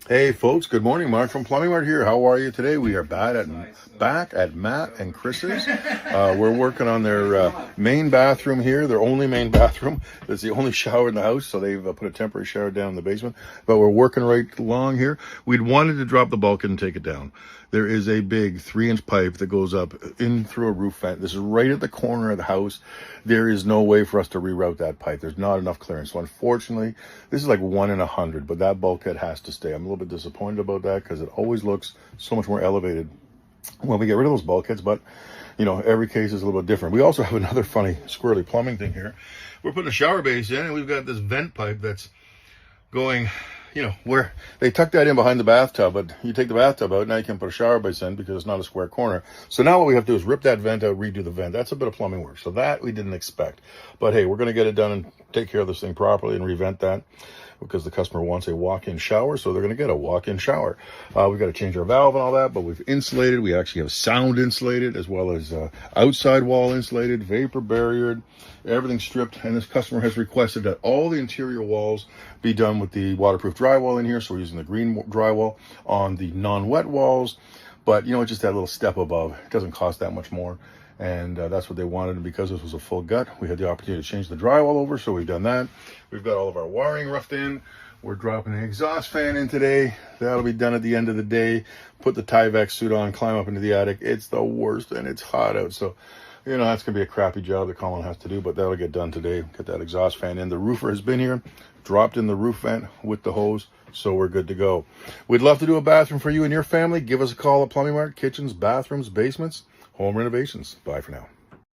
Hey folks, good morning. Mark from Plumbing Mart here. How are you today? We are back at Matt and Chris's. We're working on their main bathroom here, their only main bathroom. It's the only shower in the house, so they've put a temporary shower down in the basement. But we're working right along here. We'd wanted to drop the bulkhead and take it down. There is a big 3-inch pipe that goes up in through a roof vent. This is right at the corner of the house. There is no way for us to reroute that pipe. There's not enough clearance. So unfortunately, this is like 1 in 100, but that bulkhead has to stay. I'm a little bit disappointed about that because it always looks so much more elevated when we get rid of those bulkheads, but you know, every case is a little bit different. We also have another funny squirrely plumbing thing here. We're putting a shower base in and we've got this vent pipe that's going, you know, where they tuck that in behind the bathtub, but you take the bathtub out, now you can put a shower base in because it's not a square corner. So now what we have to do is rip that vent out, redo the vent. That's a bit of plumbing work. So that we didn't expect. But hey, we're going to get it done and take care of this thing properly and revent that because the customer wants a walk-in shower, so they're going to get a walk-in shower. We've got to change our valve and all that, but we've insulated. We actually have sound insulated as well as outside wall insulated, vapor barriered, everything stripped. And this customer has requested that all the interior walls be done with the waterproof drywall in here. So we're using the green drywall on the non-wet walls. But, you know, just that little step above. It doesn't cost that much more. And that's what they wanted. And because this was a full gut, we had the opportunity to change the drywall over. So we've done that. We've got all of our wiring roughed in. We're dropping an exhaust fan in today. That'll be done at the end of the day. Put the Tyvek suit on, climb up into the attic. It's the worst and it's hot out. So, you know, that's going to be a crappy job that Colin has to do, but that'll get done today. Get that exhaust fan in. The roofer has been here, dropped in the roof vent with the hose, so we're good to go. We'd love to do a bathroom for you and your family. Give us a call at Plumbing Mart, kitchens, bathrooms, basements, home renovations. Bye for now.